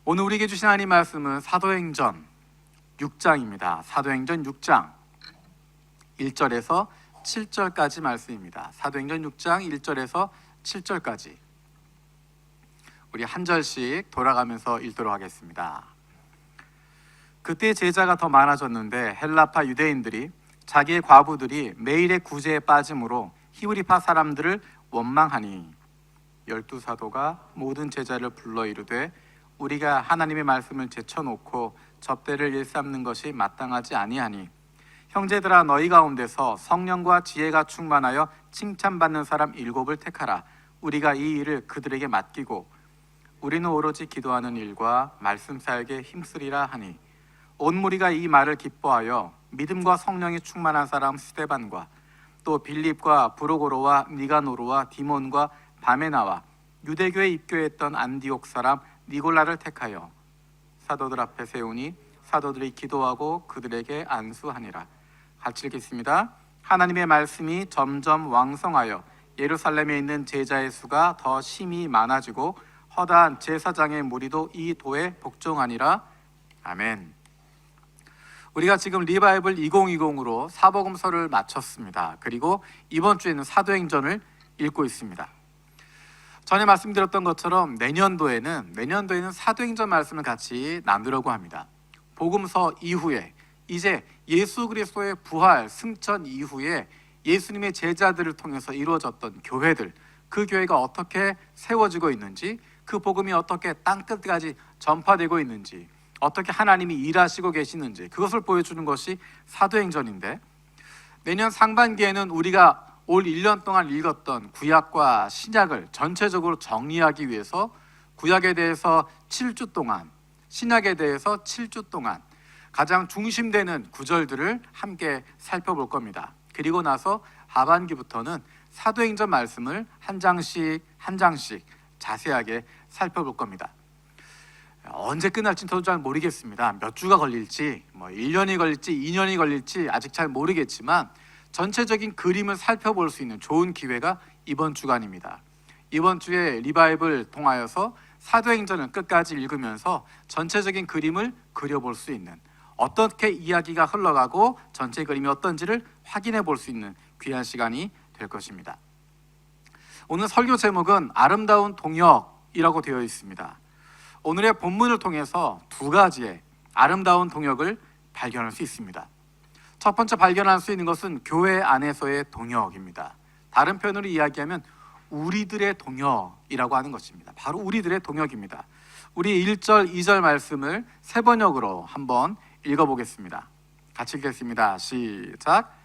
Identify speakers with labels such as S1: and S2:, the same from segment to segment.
S1: 오늘 우리에게 주신 하나님 말씀은 사도행전 6장입니다. 사도행전 6장 1절에서 7절까지 말씀입니다. 사도행전 6장 1절에서 7절까지 우리 한 절씩 돌아가면서 읽도록 하겠습니다. 그때 제자가 더 많아졌는데 헬라파 유대인들이 자기의 과부들이 매일의 구제에 빠짐으로 히브리파 사람들을 원망하니 12사도가 모든 제자를 불러 이르되 우리가 하나님의 말씀을 제쳐놓고 접대를 일삼는 것이 마땅하지 아니하니 형제들아 너희 가운데서 성령과 지혜가 충만하여 칭찬받는 사람 7을 택하라. 우리가 이 일을 그들에게 맡기고 우리는 오로지 기도하는 일과 말씀 사역에 힘쓰리라 하니 온 무리가 이 말을 기뻐하여 믿음과 성령이 충만한 사람 스데반과 또 빌립과 브로고로와 니가노르와 디몬과 바메나와 유대교에 입교했던 안디옥 사람 니골라를 택하여 사도들 앞에 세우니 사도들이 기도하고 그들에게 안수하니라. 같이 읽겠습니다. 하나님의 말씀이 점점 왕성하여 예루살렘에 있는 제자의 수가 더 심히 많아지고 허다한 제사장의 무리도 이 도에 복종하니라. 아멘. 우리가 지금 리바이블 2020으로 사복음서를 마쳤습니다. 그리고 이번 주에는 사도행전을 읽고 있습니다. 전에 말씀드렸던 것처럼 내년도에는 사도행전 말씀을 같이 나누려고 합니다. 복음서 이후에 이제 예수 그리스도의 부활, 승천 이후에 예수님의 제자들을 통해서 이루어졌던 교회들, 그 교회가 어떻게 세워지고 있는지, 그 복음이 어떻게 땅끝까지 전파되고 있는지, 어떻게 하나님이 일하시고 계시는지 그것을 보여주는 것이 사도행전인데, 내년 상반기에는 우리가 올 1년 동안 읽었던 구약과 신약을 전체적으로 정리하기 위해서 구약에 대해서 7주 동안, 신약에 대해서 7주 동안 가장 중심되는 구절들을 함께 살펴볼 겁니다. 그리고 나서 하반기부터는 사도행전 말씀을 한 장씩 자세하게 살펴볼 겁니다. 언제 끝날지 저도 잘 모르겠습니다. 몇 주가 걸릴지, 1년이 걸릴지 2년이 걸릴지 아직 잘 모르겠지만 전체적인 그림을 살펴볼 수 있는 좋은 기회가 이번 주간입니다. 이번 주에 리바이블 통하여서 사도행전을 끝까지 읽으면서 전체적인 그림을 그려볼 수 있는, 어떻게 이야기가 흘러가고 전체 그림이 어떤지를 확인해 볼 수 있는 귀한 시간이 될 것입니다. 오늘 설교 제목은 아름다운 동역이라고 되어 있습니다. 오늘의 본문을 통해서 두 가지의 아름다운 동역을 발견할 수 있습니다. 첫 번째 발견할 수 있는 것은 교회 안에서의 동역입니다. 다른 표현으로 이야기하면 우리들의 동역이라고 하는 것입니다. 바로 우리들의 동역입니다. 우리 1절, 2절 말씀을 세 번역으로 한번 읽어보겠습니다. 같이 읽겠습니다. 시작.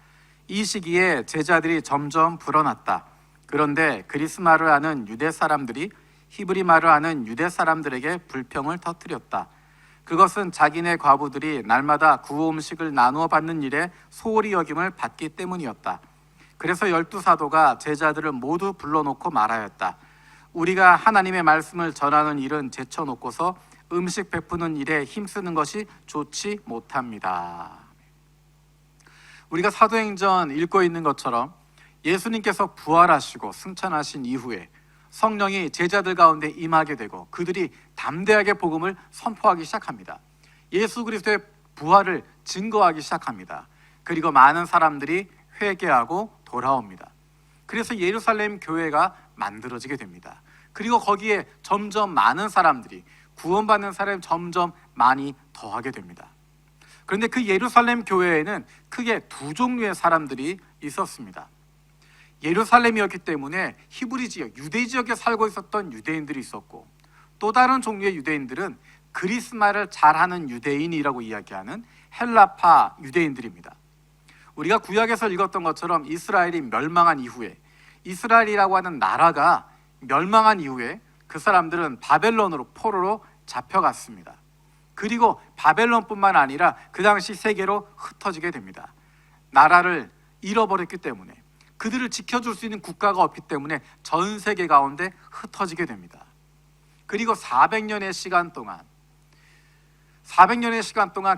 S1: 이 시기에 제자들이 점점 불어났다. 그런데 그리스 말을 아는 유대 사람들이 히브리 말을 아는 유대 사람들에게 불평을 터뜨렸다. 그것은 자기네 과부들이 날마다 구호 음식을 나누어 받는 일에 소홀히 여김을 받기 때문이었다. 그래서 12사도가 제자들을 모두 불러놓고 말하였다. 우리가 하나님의 말씀을 전하는 일은 제쳐놓고서 음식 베푸는 일에 힘쓰는 것이 좋지 못합니다. 우리가 사도행전 읽고 있는 것처럼 예수님께서 부활하시고 승천하신 이후에 성령이 제자들 가운데 임하게 되고 그들이 담대하게 복음을 선포하기 시작합니다. 예수 그리스도의 부활을 증거하기 시작합니다. 그리고 많은 사람들이 회개하고 돌아옵니다. 그래서 예루살렘 교회가 만들어지게 됩니다. 그리고 거기에 점점 많은 사람들이, 구원받는 사람이 점점 많이 더하게 됩니다. 그런데 그 예루살렘 교회에는 크게 두 종류의 사람들이 있었습니다. 예루살렘이었기 때문에 히브리 지역, 유대 지역에 살고 있었던 유대인들이 있었고, 또 다른 종류의 유대인들은 그리스 말을 잘하는 유대인이라고 이야기하는 헬라파 유대인들입니다. 우리가 구약에서 읽었던 것처럼 이스라엘이 멸망한 이후에, 이스라엘이라고 하는 나라가 멸망한 이후에 그 사람들은 바벨론으로, 포로로 잡혀갔습니다. 그리고 바벨론뿐만 아니라 그 당시 세계로 흩어지게 됩니다. 나라를 잃어버렸기 때문에, 그들을 지켜줄 수 있는 국가가 없기 때문에 전 세계 가운데 흩어지게 됩니다. 그리고 400년의 시간 동안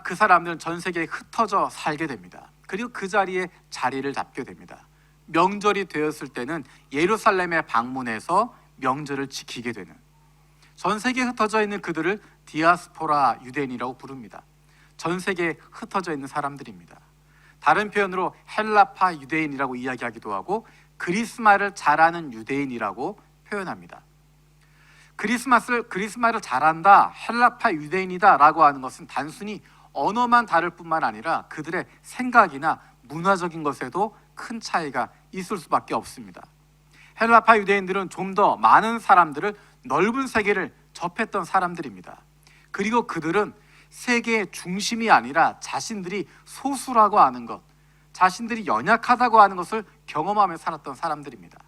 S1: 그 사람들은 전 세계에 흩어져 살게 됩니다. 그리고 그 자리에 자리를 잡게 됩니다. 명절이 되었을 때는 예루살렘에 방문해서 명절을 지키게 되는, 전 세계에 흩어져 있는 그들을 디아스포라 유대인이라고 부릅니다. 전 세계에 흩어져 있는 사람들입니다. 다른 표현으로 헬라파 유대인이라고 이야기하기도 하고 그리스말을 잘하는 유대인이라고 표현합니다. 그리스말을 잘한다, 헬라파 유대인이다 라고 하는 것은 단순히 언어만 다를 뿐만 아니라 그들의 생각이나 문화적인 것에도 큰 차이가 있을 수밖에 없습니다. 헬라파 유대인들은 좀 더 많은 사람들을, 넓은 세계를 접했던 사람들입니다. 그리고 그들은 세계의 중심이 아니라 자신들이 소수라고 하는 것, 자신들이 연약하다고 하는 것을 경험하며 살았던 사람들입니다.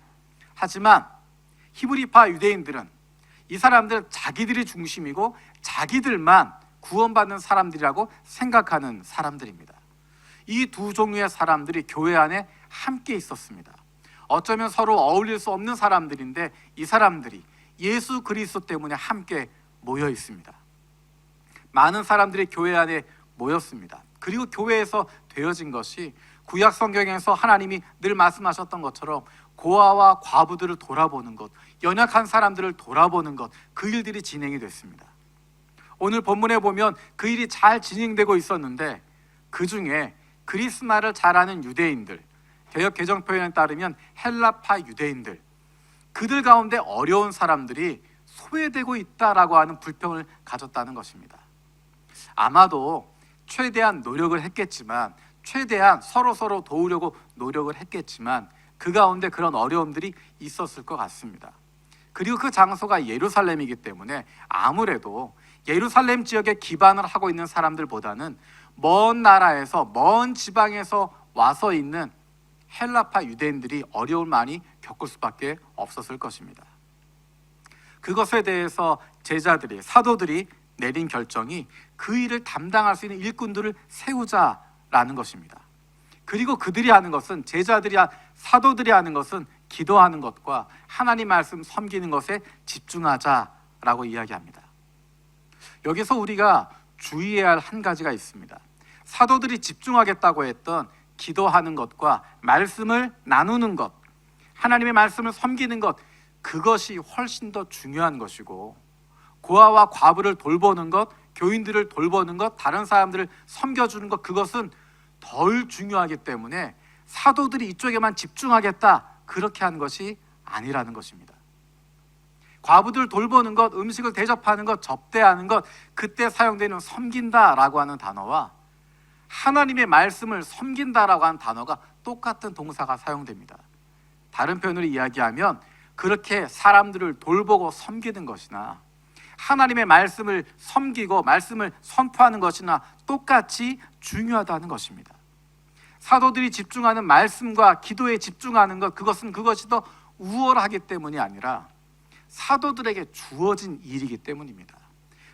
S1: 하지만 히브리파 유대인들은 이 사람들 자기들이 중심이고 자기들만 구원받는 사람들이라고 생각하는 사람들입니다. 이 두 종류의 사람들이 교회 안에 함께 있었습니다. 어쩌면 서로 어울릴 수 없는 사람들인데 이 사람들이 예수 그리스도 때문에 함께 모여 있습니다. 많은 사람들이 교회 안에 모였습니다. 그리고 교회에서 되어진 것이 구약 성경에서 하나님이 늘 말씀하셨던 것처럼 고아와 과부들을 돌아보는 것, 연약한 사람들을 돌아보는 것, 그 일들이 진행이 됐습니다. 오늘 본문에 보면 그 일이 잘 진행되고 있었는데 그 중에 그리스말을 잘하는 유대인들, 개역 개정 표현에 따르면 헬라파 유대인들, 그들 가운데 어려운 사람들이 소외되고 있다라고 하는 불평을 가졌다는 것입니다. 아마도 최대한 노력을 했겠지만, 최대한 서로 도우려고 노력을 했겠지만 그 가운데 그런 어려움들이 있었을 것 같습니다. 그리고 그 장소가 예루살렘이기 때문에 아무래도 예루살렘 지역에 기반을 하고 있는 사람들보다는 먼 나라에서, 먼 지방에서 와서 있는 헬라파 유대인들이 어려움을 많이 겪을 수밖에 없었을 것입니다. 그것에 대해서 제자들이, 사도들이 내린 결정이 그 일을 담당할 수 있는 일꾼들을 세우자라는 것입니다. 그리고 그들이 하는 것은, 제자들이, 사도들이 하는 것은 기도하는 것과 하나님 말씀 섬기는 것에 집중하자라고 이야기합니다. 여기서 우리가 주의해야 할 한 가지가 있습니다. 사도들이 집중하겠다고 했던 기도하는 것과 말씀을 나누는 것, 하나님의 말씀을 섬기는 것, 그것이 훨씬 더 중요한 것이고, 고아와 과부를 돌보는 것, 교인들을 돌보는 것, 다른 사람들을 섬겨주는 것, 그것은 덜 중요하기 때문에 사도들이 이쪽에만 집중하겠다, 그렇게 한 것이 아니라는 것입니다. 과부들 돌보는 것, 음식을 대접하는 것, 접대하는 것, 그때 사용되는 섬긴다라고 하는 단어와 하나님의 말씀을 섬긴다라고 하는 단어가 똑같은 동사가 사용됩니다. 다른 표현으로 이야기하면 그렇게 사람들을 돌보고 섬기는 것이나 하나님의 말씀을 섬기고 말씀을 선포하는 것이나 똑같이 중요하다는 것입니다. 사도들이 집중하는 말씀과 기도에 집중하는 것, 그것이 더 우월하기 때문이 아니라 사도들에게 주어진 일이기 때문입니다.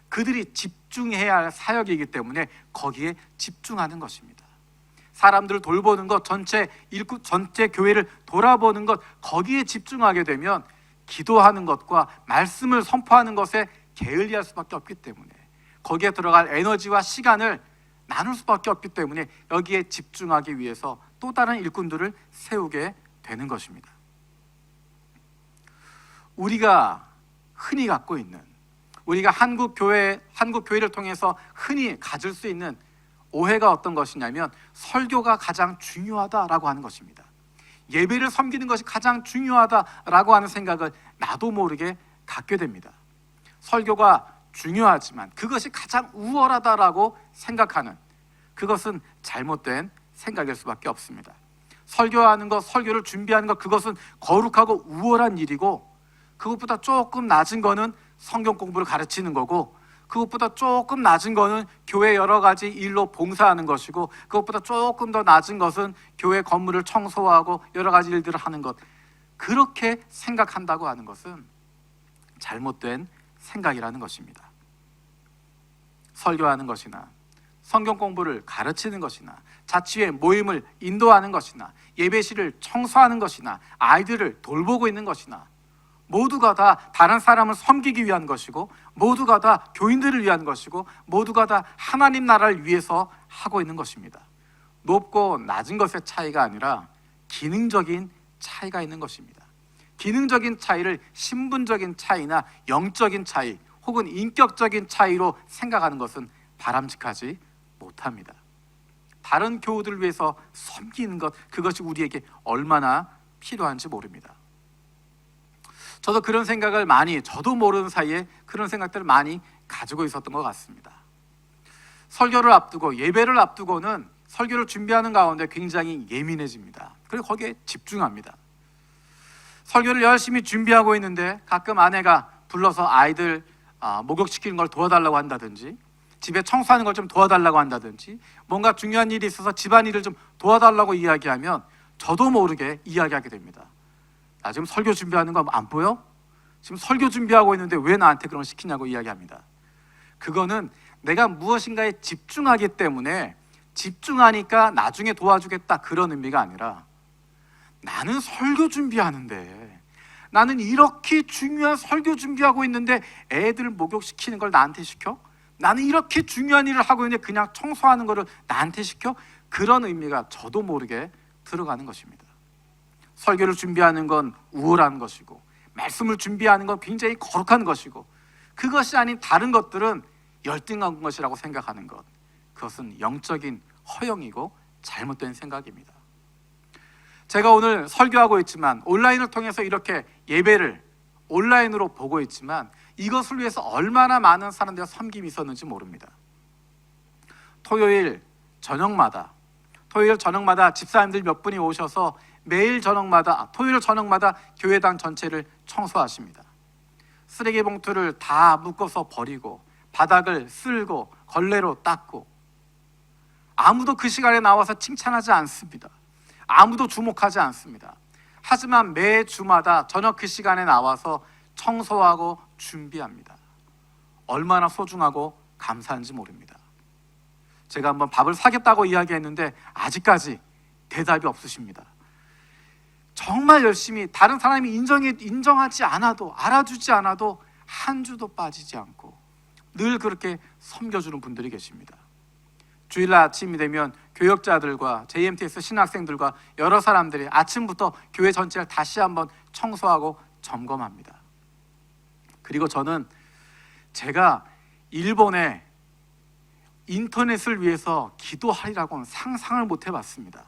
S1: 그들이 집중해야 할 사역이기 때문에 거기에 집중하는 것입니다. 사람들을 돌보는 것, 전체 교회를 돌아보는 것, 거기에 집중하게 되면 기도하는 것과 말씀을 선포하는 것에 게을리할 수밖에 없기 때문에, 거기에 들어갈 에너지와 시간을 나눌 수밖에 없기 때문에 여기에 집중하기 위해서 또 다른 일꾼들을 세우게 되는 것입니다. 우리가 흔히 갖고 있는, 우리가 한국 교회를 통해서 흔히 가질 수 있는 오해가 어떤 것이냐면 설교가 가장 중요하다라고 하는 것입니다. 예배를 섬기는 것이 가장 중요하다라고 하는 생각을 나도 모르게 갖게 됩니다. 설교가 중요하지만 그것이 가장 우월하다라고 생각하는, 그것은 잘못된 생각일 수밖에 없습니다. 설교하는 것, 설교를 준비하는 것, 그것은 거룩하고 우월한 일이고, 그것보다 조금 낮은 거는 성경 공부를 가르치는 거고, 그것보다 조금 낮은 거는 교회 여러 가지 일로 봉사하는 것이고, 그것보다 조금 더 낮은 것은 교회 건물을 청소하고 여러 가지 일들을 하는 것, 그렇게 생각한다고 하는 것은 잘못된 생각이라는 것입니다. 설교하는 것이나 성경 공부를 가르치는 것이나 자치회 모임을 인도하는 것이나 예배실을 청소하는 것이나 아이들을 돌보고 있는 것이나 모두가 다 다른 사람을 섬기기 위한 것이고, 모두가 다 교인들을 위한 것이고, 모두가 다 하나님 나라를 위해서 하고 있는 것입니다. 높고 낮은 것의 차이가 아니라 기능적인 차이가 있는 것입니다. 기능적인 차이를 신분적인 차이나 영적인 차이 혹은 인격적인 차이로 생각하는 것은 바람직하지 못합니다. 다른 교우들을 위해서 섬기는 것, 그것이 우리에게 얼마나 필요한지 모릅니다. 저도 그런 생각을 저도 모르는 사이에 그런 생각들을 많이 가지고 있었던 것 같습니다. 설교를 앞두고, 예배를 앞두고는 설교를 준비하는 가운데 굉장히 예민해집니다. 그리고 거기에 집중합니다. 설교를 열심히 준비하고 있는데 가끔 아내가 불러서 아이들 목욕시키는 걸 도와달라고 한다든지, 집에 청소하는 걸 좀 도와달라고 한다든지, 뭔가 중요한 일이 있어서 집안일을 좀 도와달라고 이야기하면 저도 모르게 이야기하게 됩니다. 나 지금 설교 준비하는 거 안 보여? 지금 설교 준비하고 있는데 왜 나한테 그런 걸 시키냐고 이야기합니다. 그거는 내가 무엇인가에 집중하기 때문에, 집중하니까 나중에 도와주겠다, 그런 의미가 아니라, 나는 설교 준비하는데, 나는 이렇게 중요한 설교 준비하고 있는데 애들 목욕시키는 걸 나한테 시켜? 나는 이렇게 중요한 일을 하고 있는데 그냥 청소하는 거를 나한테 시켜? 그런 의미가 저도 모르게 들어가는 것입니다. 설교를 준비하는 건 우월한 것이고, 말씀을 준비하는 건 굉장히 거룩한 것이고, 그것이 아닌 다른 것들은 열등한 것이라고 생각하는 것, 그것은 영적인 허영이고 잘못된 생각입니다. 제가 오늘 설교하고 있지만, 온라인을 통해서 이렇게 예배를 온라인으로 보고 있지만, 이것을 위해서 얼마나 많은 사람들의 섬김이 있었는지 모릅니다. 토요일 저녁마다 집사님들 몇 분이 오셔서 매일 저녁마다, 토요일 저녁마다 교회당 전체를 청소하십니다. 쓰레기 봉투를 다 묶어서 버리고, 바닥을 쓸고 걸레로 닦고, 아무도 그 시간에 나와서 칭찬하지 않습니다. 아무도 주목하지 않습니다. 하지만 매 주마다 저녁 그 시간에 나와서 청소하고 준비합니다. 얼마나 소중하고 감사한지 모릅니다. 제가 한번 밥을 사겠다고 이야기했는데 아직까지 대답이 없으십니다. 정말 열심히, 다른 사람이 인정하지 않아도, 알아주지 않아도 한 주도 빠지지 않고 늘 그렇게 섬겨주는 분들이 계십니다. 주일날 아침이 되면 교역자들과 JMTS 신학생들과 여러 사람들이 아침부터 교회 전체를 다시 한번 청소하고 점검합니다. 그리고 저는 제가 일본에 인터넷을 위해서 기도하리라고는 상상을 못 해봤습니다.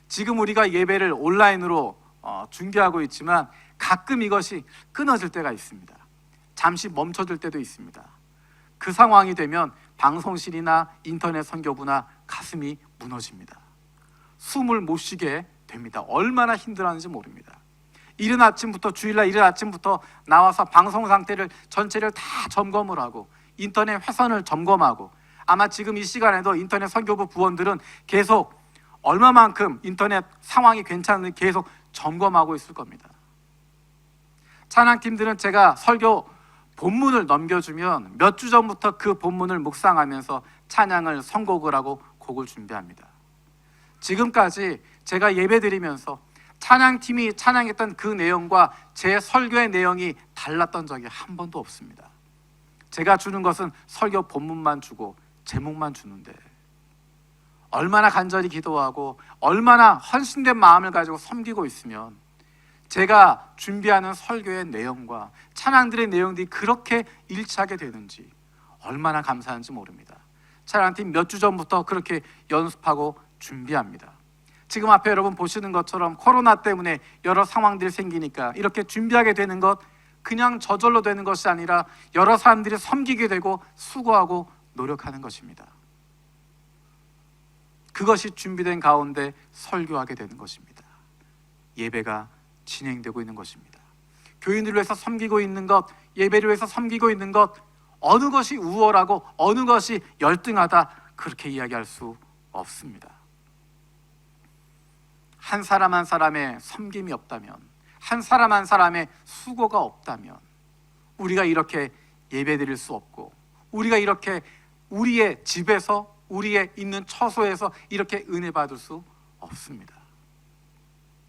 S1: 지금 우리가 예배를 온라인으로 준비하고 있지만 가끔 이것이 끊어질 때가 있습니다. 잠시 멈춰질 때도 있습니다. 그 상황이 되면 방송실이나 인터넷 선교부나 가슴이 무너집니다. 숨을 못 쉬게 됩니다. 얼마나 힘들었는지 모릅니다. 주일날 이른 아침부터 나와서 방송 상태를 전체를 다 점검을 하고, 인터넷 회선을 점검하고, 아마 지금 이 시간에도 인터넷 선교부 부원들은 계속 얼마만큼 인터넷 상황이 괜찮은지 계속 점검하고 있을 겁니다. 찬양팀들은 제가 설교 본문을 넘겨주면 몇 주 전부터 그 본문을 묵상하면서 찬양을 선곡을 하고 곡을 준비합니다. 지금까지 제가 예배드리면서 찬양팀이 찬양했던 그 내용과 제 설교의 내용이 달랐던 적이 한 번도 없습니다. 제가 주는 것은 설교 본문만 주고 제목만 주는데, 얼마나 간절히 기도하고 얼마나 헌신된 마음을 가지고 섬기고 있으면 제가 준비하는 설교의 내용과 찬양들의 내용들이 그렇게 일치하게 되는지 얼마나 감사한지 모릅니다. 찬양팀 몇 주 전부터 그렇게 연습하고 준비합니다. 지금 앞에 여러분 보시는 것처럼 코로나 때문에 여러 상황들이 생기니까 이렇게 준비하게 되는 것, 그냥 저절로 되는 것이 아니라 여러 사람들이 섬기게 되고 수고하고 노력하는 것입니다. 그것이 준비된 가운데 설교하게 되는 것입니다. 예배가 진행되고 있는 것입니다. 교인들을 위해서 섬기고 있는 것, 예배를 위해서 섬기고 있는 것, 어느 것이 우월하고 어느 것이 열등하다, 그렇게 이야기할 수 없습니다. 한 사람 한 사람의 섬김이 없다면, 한 사람 한 사람의 수고가 없다면 우리가 이렇게 예배드릴 수 없고, 우리가 이렇게 우리의 집에서, 우리의 있는 처소에서 이렇게 은혜 받을 수 없습니다.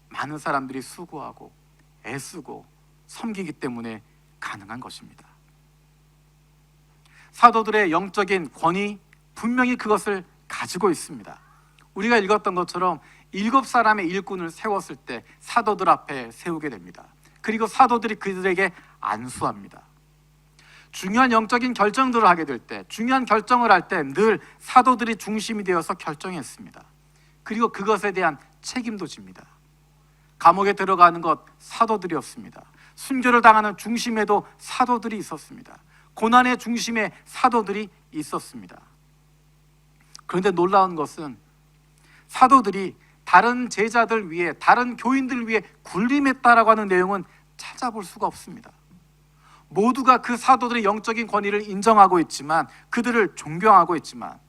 S1: 많은 사람들이 수고하고 애쓰고 섬기기 때문에 가능한 것입니다. 사도들의 영적인 권위, 분명히 그것을 가지고 있습니다. 우리가 읽었던 것처럼 7사람의 일꾼을 세웠을 때 사도들 앞에 세우게 됩니다. 그리고 사도들이 그들에게 안수합니다. 중요한 영적인 결정들을 하게 될 때, 중요한 결정을 할 때 늘 사도들이 중심이 되어서 결정했습니다. 그리고 그것에 대한 책임도 집니다. 감옥에 들어가는 것 사도들이었습니다. 순교를 당하는 중심에도 사도들이 있었습니다. 고난의 중심에 사도들이 있었습니다. 그런데 놀라운 것은 사도들이 다른 제자들 위해, 다른 교인들 위해 군림했다라고 하는 내용은 찾아볼 수가 없습니다. 모두가 그 사도들의 영적인 권위를 인정하고 있지만, 그들을 존경하고 있지만,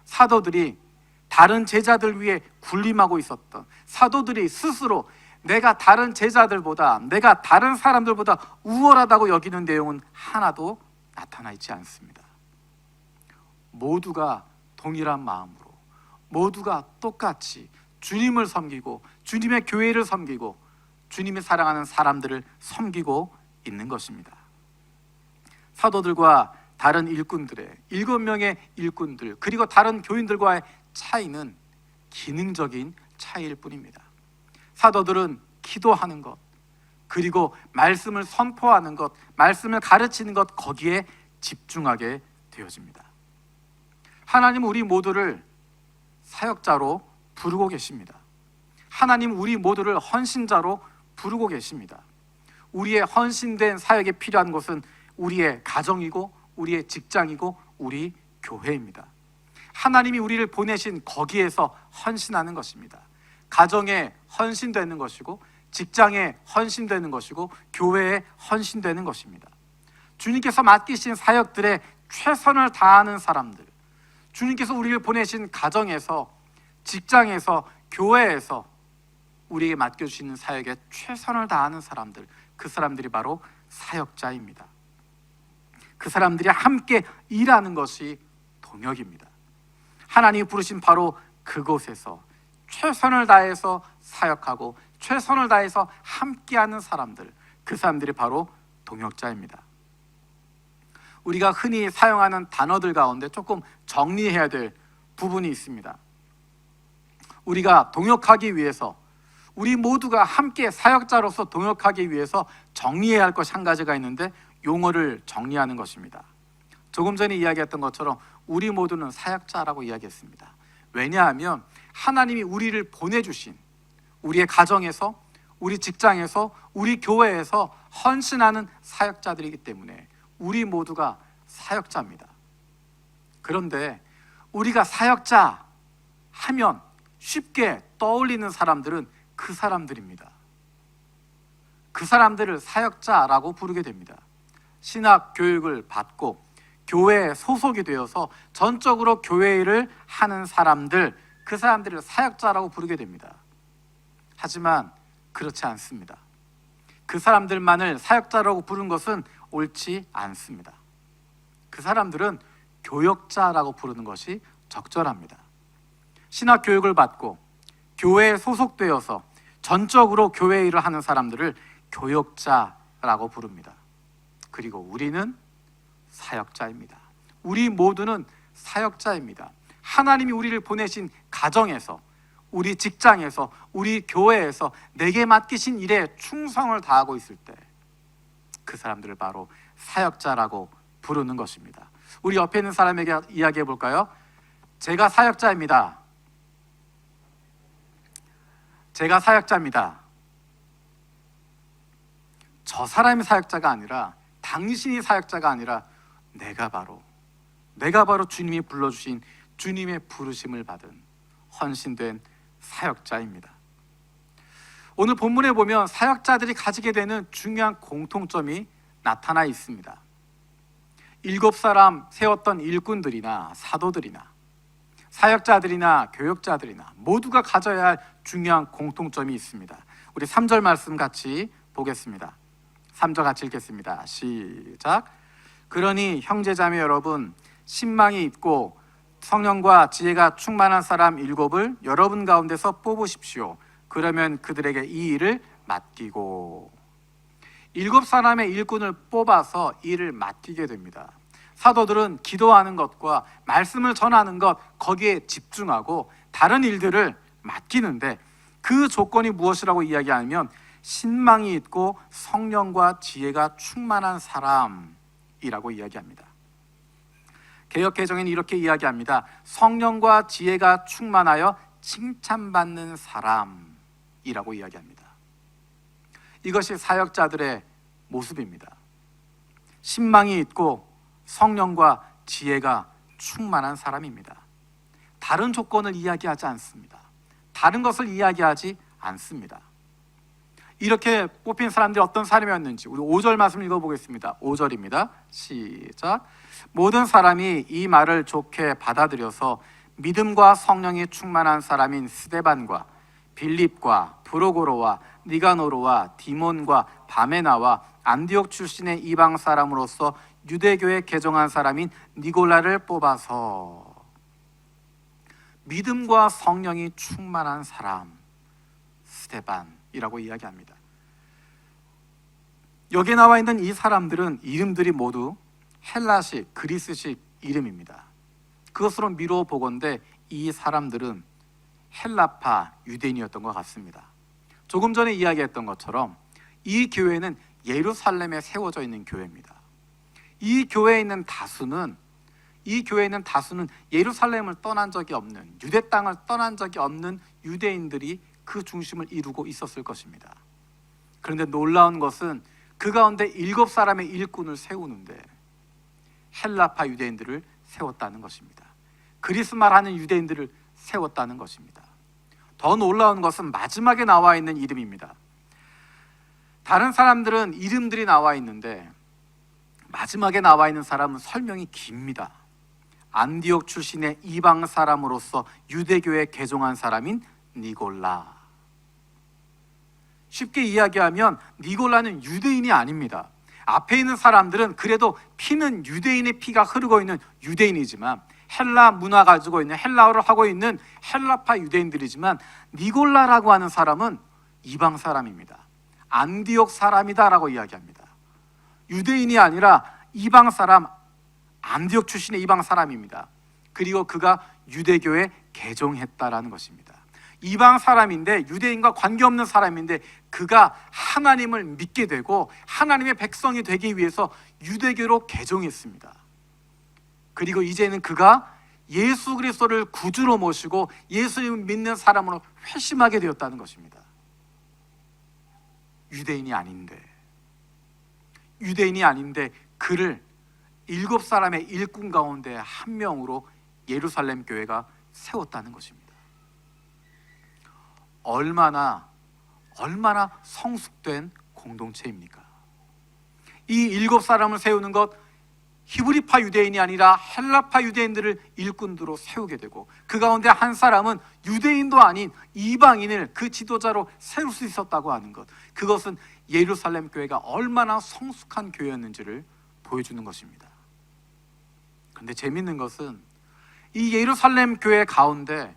S1: 사도들이 다른 제자들 위해 군림하고 있었던, 사도들이 스스로 내가 다른 제자들보다, 내가 다른 사람들보다 우월하다고 여기는 내용은 하나도 나타나 있지 않습니다. 모두가 동일한 마음으로, 모두가 똑같이 주님을 섬기고, 주님의 교회를 섬기고, 주님이 사랑하는 사람들을 섬기고 있는 것입니다. 사도들과 다른 일꾼들의, 7명의 일꾼들, 그리고 다른 교인들과의 차이는 기능적인 차이일 뿐입니다. 사도들은 기도하는 것, 그리고 말씀을 선포하는 것, 말씀을 가르치는 것, 거기에 집중하게 되어집니다. 하나님은 우리 모두를 사역자로 부르고 계십니다. 하나님은 우리 모두를 헌신자로 부르고 계십니다. 우리의 헌신된 사역에 필요한 것은 우리의 가정이고, 우리의 직장이고, 우리 교회입니다. 하나님이 우리를 보내신 거기에서 헌신하는 것입니다. 가정에 헌신되는 것이고, 직장에 헌신되는 것이고, 교회에 헌신되는 것입니다. 주님께서 맡기신 사역들에 최선을 다하는 사람들, 주님께서 우리를 보내신 가정에서, 직장에서, 교회에서 우리에게 맡겨주시는 사역에 최선을 다하는 사람들, 그 사람들이 바로 사역자입니다. 그 사람들이 함께 일하는 것이 동역입니다. 하나님이 부르신 바로 그곳에서 최선을 다해서 사역하고 최선을 다해서 함께하는 사람들, 그 사람들이 바로 동역자입니다. 우리가 흔히 사용하는 단어들 가운데 조금 정리해야 될 부분이 있습니다. 우리가 동역하기 위해서, 우리 모두가 함께 사역자로서 동역하기 위해서 정리해야 할 것이 한 가지가 있는데, 용어를 정리하는 것입니다. 조금 전에 이야기했던 것처럼 우리 모두는 사역자라고 이야기했습니다. 왜냐하면 하나님이 우리를 보내주신, 우리의 가정에서, 우리 직장에서, 우리 교회에서 헌신하는 사역자들이기 때문에 우리 모두가 사역자입니다. 그런데 우리가 사역자 하면 쉽게 떠올리는 사람들은 그 사람들입니다. 그 사람들을 사역자라고 부르게 됩니다. 신학 교육을 받고 교회에 소속이 되어서 전적으로 교회 일을 하는 사람들, 그 사람들을 사역자라고 부르게 됩니다. 하지만 그렇지 않습니다. 그 사람들만을 사역자라고 부르는 것은 옳지 않습니다. 그 사람들은 교역자라고 부르는 것이 적절합니다. 신학 교육을 받고 교회에 소속되어서 전적으로 교회 일을 하는 사람들을 교역자라고 부릅니다. 그리고 우리는 사역자입니다. 우리 모두는 사역자입니다. 하나님이 우리를 보내신 가정에서, 우리 직장에서, 우리 교회에서 내게 맡기신 일에 충성을 다하고 있을 때 그 사람들을 바로 사역자라고 부르는 것입니다. 우리 옆에 있는 사람에게 이야기해 볼까요? 제가 사역자입니다. 제가 사역자입니다. 저 사람이 사역자가 아니라, 당신이 사역자가 아니라 내가 바로 주님이 불러주신, 주님의 부르심을 받은 헌신된 사역자입니다. 오늘 본문에 보면 사역자들이 가지게 되는 중요한 공통점이 나타나 있습니다. 7사람 세웠던 일꾼들이나 사도들이나 사역자들이나 교역자들이나 모두가 가져야 할 중요한 공통점이 있습니다. 우리 3절 말씀 같이 보겠습니다. 3절 같이 읽겠습니다. 시작. 그러니 형제자매 여러분, 신망이 있고 성령과 지혜가 충만한 사람 7을 여러분 가운데서 뽑으십시오. 그러면 그들에게 이 일을 맡기고. 7사람의 일꾼을 뽑아서 일을 맡기게 됩니다. 사도들은 기도하는 것과 말씀을 전하는 것, 거기에 집중하고 다른 일들을 맡기는데, 그 조건이 무엇이라고 이야기하면 신망이 있고 성령과 지혜가 충만한 사람, 사람이라고 이야기합니다. 개역개정에는 이렇게 이야기합니다. 성령과 지혜가 충만하여 칭찬받는 사람이라고 이야기합니다. 이것이 사역자들의 모습입니다. 신망이 있고 성령과 지혜가 충만한 사람입니다. 다른 조건을 이야기하지 않습니다. 다른 것을 이야기하지 않습니다. 이렇게 뽑힌 사람들이 어떤 사람이었는지 우리 5절 말씀 읽어보겠습니다. 5절입니다. 시작. 모든 사람이 이 말을 좋게 받아들여서 믿음과 성령이 충만한 사람인 스데반과 빌립과 브로고로와 니가노로와 디몬과 바메나와 안디옥 출신의 이방 사람으로서 유대교에 개종한 사람인 니골라를 뽑아서, 믿음과 성령이 충만한 사람 스데반이라고 이야기합니다. 여기 나와 있는 이 사람들은 이름들이 모두 헬라식, 그리스식 이름입니다. 그것으로 미루어 보건대 이 사람들은 헬라파 유대인이었던 것 같습니다. 조금 전에 이야기했던 것처럼 이 교회는 예루살렘에 세워져 있는 교회입니다. 이 교회에 있는 다수는 예루살렘을 떠난 적이 없는, 유대 땅을 떠난 적이 없는 유대인들이 그 중심을 이루고 있었을 것입니다. 그런데 놀라운 것은 그 가운데 7사람의 일꾼을 세우는데 헬라파 유대인들을 세웠다는 것입니다. 그리스말 하는 유대인들을 세웠다는 것입니다. 더 놀라운 것은 마지막에 나와 있는 이름입니다. 다른 사람들은 이름들이 나와 있는데 마지막에 나와 있는 사람은 설명이 깁니다. 안디옥 출신의 이방 사람으로서 유대교에 개종한 사람인 니골라. 쉽게 이야기하면 니골라는 유대인이 아닙니다. 앞에 있는 사람들은 그래도 피는 유대인의 피가 흐르고 있는 유대인이지만, 헬라 문화 가지고 있는, 헬라어를 하고 있는 헬라파 유대인들이지만, 니골라라고 하는 사람은 이방 사람입니다. 안디옥 사람이다라고 이야기합니다. 유대인이 아니라 이방 사람, 안디옥 출신의 이방 사람입니다. 그리고 그가 유대교에 개종했다라는 것입니다. 이방 사람인데, 유대인과 관계없는 사람인데 그가 하나님을 믿게 되고 하나님의 백성이 되기 위해서 유대교로 개종했습니다. 그리고 이제는 그가 예수 그리스도를 구주로 모시고 예수님을 믿는 사람으로 회심하게 되었다는 것입니다. 유대인이 아닌데 그를 7사람의 일꾼 가운데 한 명으로 예루살렘 교회가 세웠다는 것입니다. 얼마나 성숙된 공동체입니까? 이 7사람을 세우는 것, 히브리파 유대인이 아니라 헬라파 유대인들을 일꾼으로 세우게 되고, 그 가운데 한 사람은 유대인도 아닌 이방인을 그 지도자로 세울 수 있었다고 하는 것, 그것은 예루살렘 교회가 얼마나 성숙한 교회였는지를 보여주는 것입니다. 그런데 재밌는 것은 이 예루살렘 교회 가운데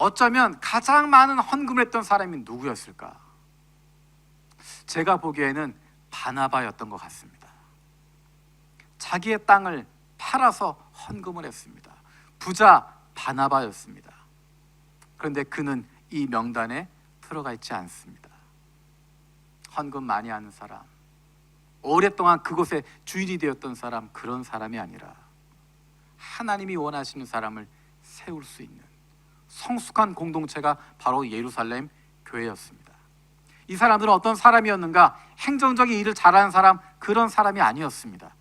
S1: 어쩌면 가장 많은 헌금을 했던 사람이 누구였을까? 제가 보기에는 바나바였던 것 같습니다. 자기의 땅을 팔아서 헌금을 했습니다. 부자 바나바였습니다. 그런데 그는 이 명단에 들어가 있지 않습니다. 헌금 많이 하는 사람, 오랫동안 그곳에 주인이 되었던 사람, 그런 사람이 아니라 하나님이 원하시는 사람을 세울 수 있는 성숙한 공동체가 바로 예루살렘 교회였습니다. 이 사람들은 어떤 사람이었는가? 행정적인 일을 잘하는 사람, 그런 사람이 아니었습니다.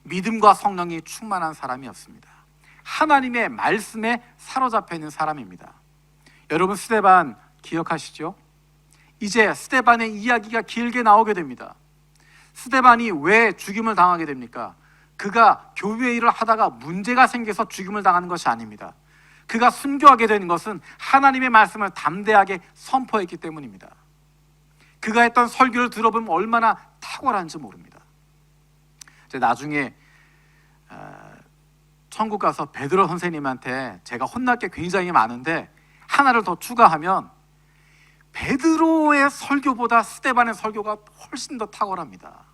S1: 믿음과 성령이 충만한 사람이었습니다. 하나님의 말씀에 사로잡혀 있는 사람입니다. 여러분, 스데반 기억하시죠? 이제 스데반의 이야기가 길게 나오게 됩니다. 스데반이 왜 죽임을 당하게 됩니까? 그가 교회 일을 하다가 문제가 생겨서 죽임을 당하는 것이 아닙니다. 그가 순교하게 되는 것은 하나님의 말씀을 담대하게 선포했기 때문입니다. 그가 했던 설교를 들어보면 얼마나 탁월한지 모릅니다. 나중에 천국 가서 베드로 선생님한테 제가 혼날 게 굉장히 많은데 하나를 더 추가하면 베드로의 설교보다 스데반의 설교가 훨씬 더 탁월합니다.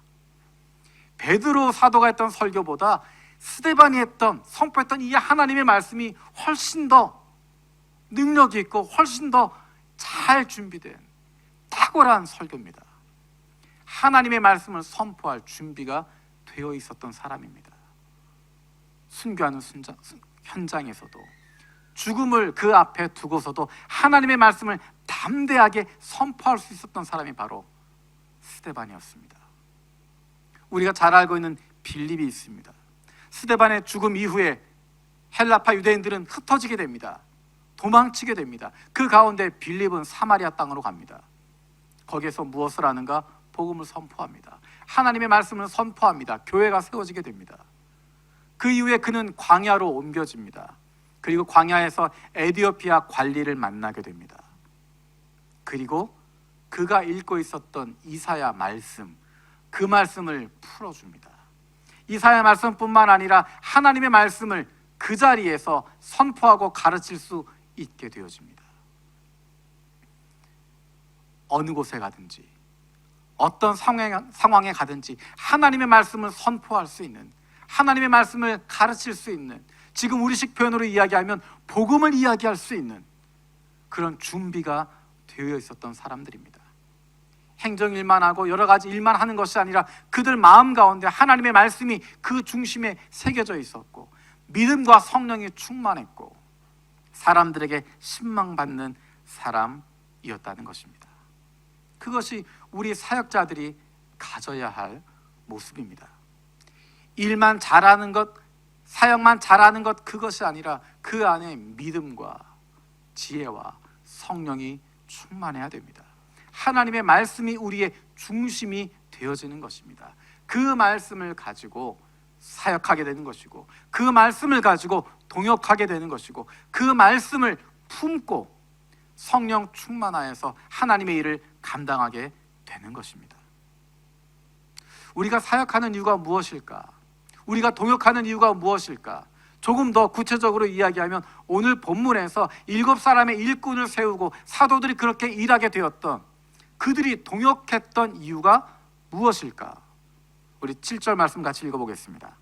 S1: 베드로 사도가 했던 설교보다 스데반이 선포했던 이 하나님의 말씀이 훨씬 더 능력이 있고 훨씬 더 잘 준비된 탁월한 설교입니다. 하나님의 말씀을 선포할 준비가 되어 있었던 사람입니다. 순교하는 현장에서도, 죽음을 그 앞에 두고서도 하나님의 말씀을 담대하게 선포할 수 있었던 사람이 바로 스데반이었습니다. 우리가 잘 알고 있는 빌립이 있습니다. 스데반의 죽음 이후에 헬라파 유대인들은 흩어지게 됩니다. 도망치게 됩니다. 그 가운데 빌립은 사마리아 땅으로 갑니다. 거기에서 무엇을 하는가? 복음을 선포합니다. 하나님의 말씀을 선포합니다. 교회가 세워지게 됩니다. 그 이후에 그는 광야로 옮겨집니다. 그리고 광야에서 에디오피아 관리를 만나게 됩니다. 그리고 그가 읽고 있었던 이사야 말씀, 그 말씀을 풀어줍니다. 이사야 말씀뿐만 아니라 하나님의 말씀을 그 자리에서 선포하고 가르칠 수 있게 되어집니다. 어느 곳에 가든지, 어떤 상황에 가든지 하나님의 말씀을 선포할 수 있는, 하나님의 말씀을 가르칠 수 있는, 지금 우리식 표현으로 이야기하면 복음을 이야기할 수 있는 그런 준비가 되어 있었던 사람들입니다. 행정일만 하고 여러 가지 일만 하는 것이 아니라 그들 마음 가운데 하나님의 말씀이 그 중심에 새겨져 있었고, 믿음과 성령이 충만했고, 사람들에게 신망받는 사람이었다는 것입니다. 그것이 우리 사역자들이 가져야 할 모습입니다. 일만 잘하는 것, 사역만 잘하는 것, 그것이 아니라 그 안에 믿음과 지혜와 성령이 충만해야 됩니다. 하나님의 말씀이 우리의 중심이 되어지는 것입니다. 그 말씀을 가지고 사역하게 되는 것이고, 그 말씀을 가지고 동역하게 되는 것이고, 그 말씀을 품고 성령 충만하여서 하나님의 일을 감당하게 되는 것입니다. 우리가 사역하는 이유가 무엇일까? 우리가 동역하는 이유가 무엇일까? 조금 더 구체적으로 이야기하면 오늘 본문에서 7사람의 일꾼을 세우고 사도들이 그렇게 일하게 되었던, 그들이 동역했던 이유가 무엇일까? 우리 7절 말씀 같이 읽어보겠습니다.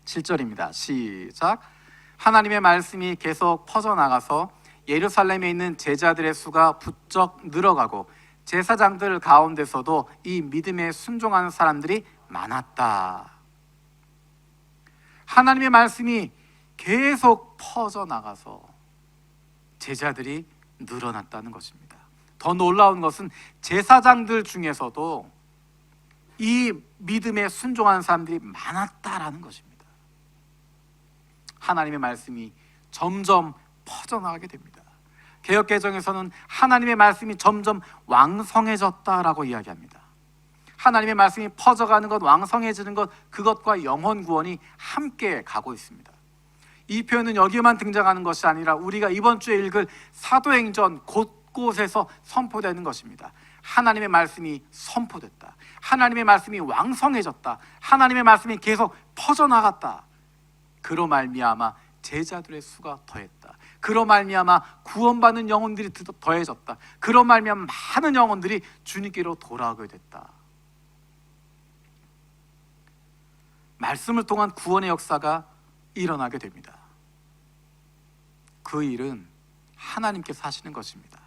S1: 7절입니다. 시작. 하나님의 말씀이 계속 퍼져나가서 예루살렘에 있는 제자들의 수가 부쩍 늘어가고 제사장들 가운데서도 이 믿음에 순종하는 사람들이 많았다. 하나님의 말씀이 계속 퍼져나가서 제자들이 늘어났다는 것입니다. 더 놀라운 것은 제사장들 중에서도 이 믿음에 순종하는 사람들이 많았다라는 것입니다. 하나님의 말씀이 점점 퍼져나가게 됩니다. 개역개정에서는 하나님의 말씀이 점점 왕성해졌다라고 이야기합니다. 하나님의 말씀이 퍼져가는 것, 왕성해지는 것, 그것과 영혼 구원이 함께 가고 있습니다. 이 표현은 여기에만 등장하는 것이 아니라 우리가 이번 주에 읽을 사도행전 곳곳에서 선포되는 것입니다. 하나님의 말씀이 선포됐다. 하나님의 말씀이 왕성해졌다. 하나님의 말씀이 계속 퍼져나갔다. 그로 말미암아 제자들의 수가 더했다. 그로 말미암아 구원받는 영혼들이 더해졌다. 그로 말미암아 많은 영혼들이 주님께로 돌아오게 됐다. 말씀을 통한 구원의 역사가 일어나게 됩니다. 그 일은 하나님께서 하시는 것입니다.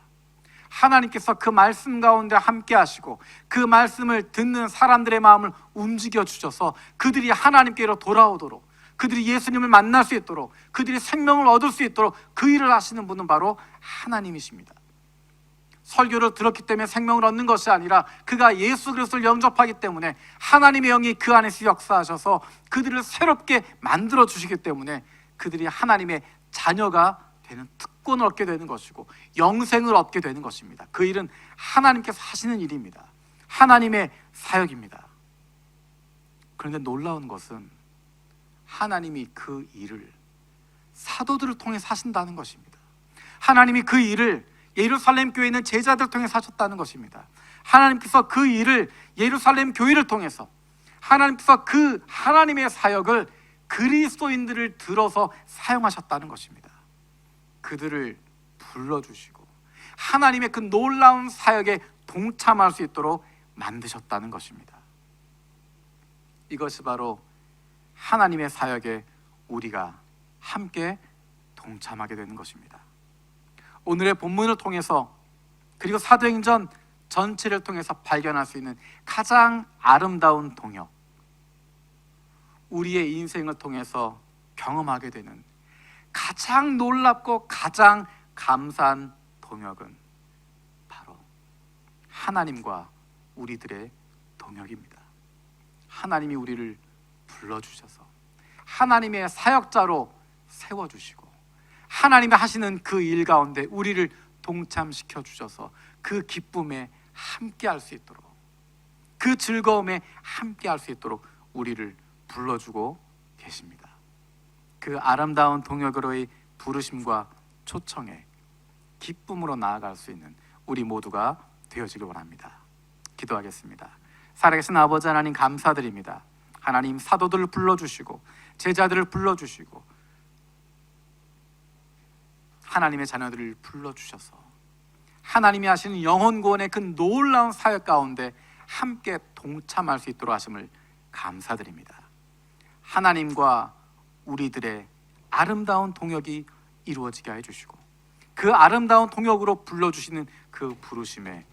S1: 하나님께서 그 말씀 가운데 함께 하시고 그 말씀을 듣는 사람들의 마음을 움직여 주셔서 그들이 하나님께로 돌아오도록, 그들이 예수님을 만날 수 있도록, 그들이 생명을 얻을 수 있도록 그 일을 하시는 분은 바로 하나님이십니다. 설교를 들었기 때문에 생명을 얻는 것이 아니라 그가 예수 그리스도를 영접하기 때문에 하나님의 영이 그 안에서 역사하셔서 그들을 새롭게 만들어 주시기 때문에 그들이 하나님의 자녀가 되는 특권을 얻게 되는 것이고 영생을 얻게 되는 것입니다. 그 일은 하나님께서 하시는 일입니다. 하나님의 사역입니다. 그런데 놀라운 것은 하나님이 그 일을 사도들을 통해 하신다는 것입니다. 하나님이 그 일을 예루살렘 교회에 있는 제자들을 통해 하셨다는 것입니다. 하나님께서 그 일을 예루살렘 교회를 통해서, 하나님께서 그 하나님의 사역을 그리스도인들을 들어서 사용하셨다는 것입니다. 그들을 불러주시고 하나님의 그 놀라운 사역에 동참할 수 있도록 만드셨다는 것입니다. 이것이 바로 하나님의 사역에 우리가 함께 동참하게 되는 것입니다. 오늘의 본문을 통해서, 그리고 사도행전 전체를 통해서 발견할 수 있는 가장 아름다운 동역, 우리의 인생을 통해서 경험하게 되는 가장 놀랍고 가장 감사한 동역은 바로 하나님과 우리들의 동역입니다. 하나님이 우리를 불러주셔서 하나님의 사역자로 세워주시고 하나님이 하시는 그 일 가운데 우리를 동참시켜 주셔서 그 기쁨에 함께 할 수 있도록, 그 즐거움에 함께 할 수 있도록 우리를 불러주고 계십니다. 그 아름다운 동역으로의 부르심과 초청에 기쁨으로 나아갈 수 있는 우리 모두가 되어지길 원합니다. 기도하겠습니다. 살아계신 아버지 하나님, 감사드립니다. 하나님, 사도들을 불러주시고 제자들을 불러주시고 하나님의 자녀들을 불러주셔서 하나님이 하시는 영혼 구원의 그 놀라운 사역 가운데 함께 동참할 수 있도록 하심을 감사드립니다. 하나님과 우리들의 아름다운 동역이 이루어지게 해주시고 그 아름다운 동역으로 불러주시는 그 부르심에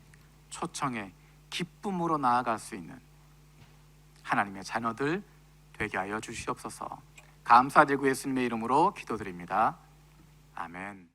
S1: 초청에 기쁨으로 나아갈 수 있는 하나님의 자녀들 되게 하여 주시옵소서. 감사드리고 예수님의 이름으로 기도드립니다. 아멘.